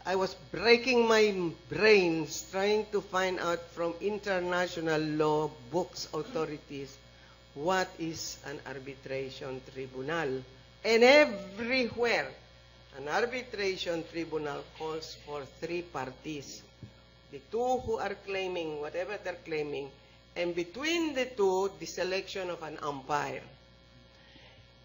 I was breaking my brains trying to find out from international law books authorities what is an arbitration tribunal. And everywhere, an arbitration tribunal calls for three parties. The two who are claiming whatever they're claiming, and between the two, the selection of an umpire.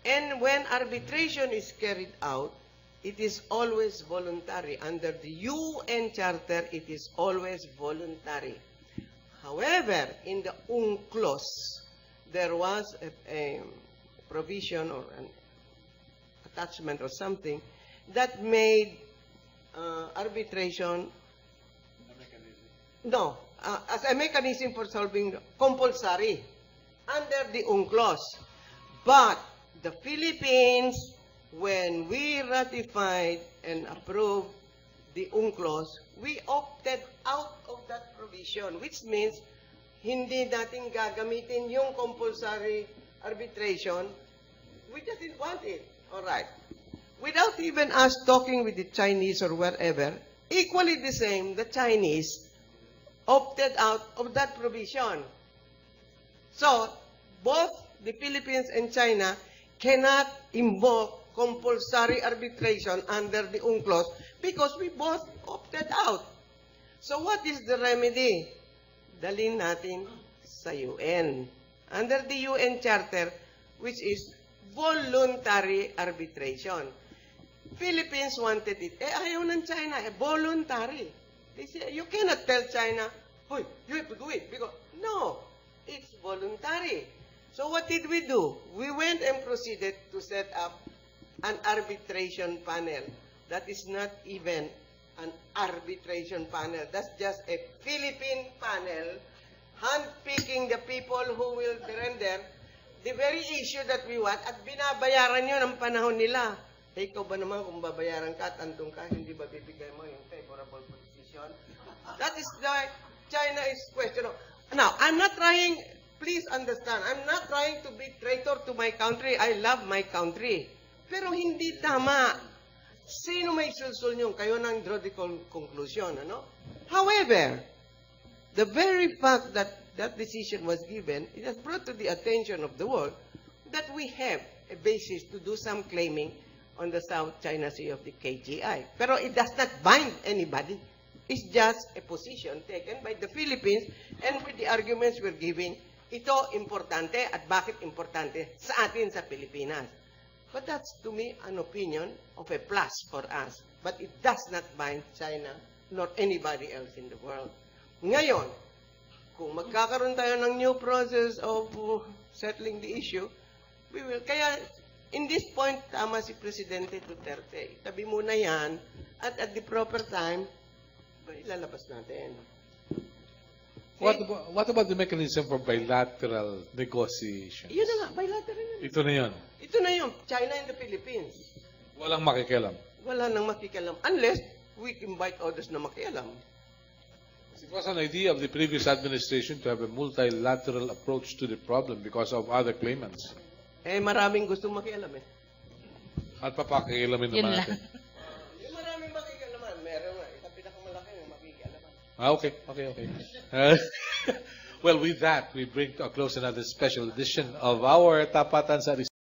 And when arbitration is carried out, it is always voluntary. Under the UN Charter, it is always voluntary. However, in the UNCLOS, there was a provision or an attachment or something that made arbitration as a mechanism for solving compulsory under the UNCLOS. But the Philippines, when we ratified and approved the UNCLOS, we opted out of that provision, which means hindi natin gagamitin yung compulsory arbitration. We just didn't want it. All right. Without even us talking with the Chinese or wherever, equally the same, the Chinese opted out of that provision. So, both the Philippines and China cannot invoke compulsory arbitration under the UNCLOS because we both opted out. So what is the remedy? Dalhin natin sa UN. Under the UN Charter, which is voluntary arbitration. Philippines wanted it. Ayaw ng China. Voluntary. They say, you cannot tell China, "Hoy, you have to do it." Because, no, it's voluntary. So what did we do? We went and proceeded to set up an arbitration panel. That is not even an arbitration panel. That's just a Philippine panel handpicking the people who will render the very issue that we want at binabayaran yun ang panahon nila. Ikaw ba naman kung babayaran ka at andun ka, hindi ba bibigay mo yung favorable position? That is why China is questionable. Now, I'm not trying, please understand, I'm not trying to be traitor to my country. I love my country. Pero hindi tama. Sino may sulsul nyo? Kayo nang draw the conclusion, ano? However, the very fact that that decision was given, it has brought to the attention of the world that we have a basis to do some claiming on the South China Sea of the KGI. Pero it does not bind anybody. It's just a position taken by the Philippines, and with the arguments we're giving, ito importante at bakit importante sa atin sa Pilipinas. But that's, to me, an opinion of a plus for us. But it does not bind China nor anybody else in the world. Ngayon, kung magkakaroon tayo ng new process of settling the issue, we will. Kaya, in this point, tama si Presidente Duterte. Tabi muna yan, at at the proper time, ilalabas natin. What about the mechanism for bilateral negotiation? Yun na nga, bilateral yun. Ito na yun. Ito na yun, China and the Philippines. Walang makikialam. Wala nang makikialam. Unless we invite others na makialam. It was an idea of the previous administration to have a multilateral approach to the problem because of other claimants. Maraming gustong makialam eh. At papakialamin naman natin. Maraming makikialaman. Meron nga. Ito pinakamalaki yung makikialaman. Okay. Well, with that, we bring to a close another special edition of our Tapatan sa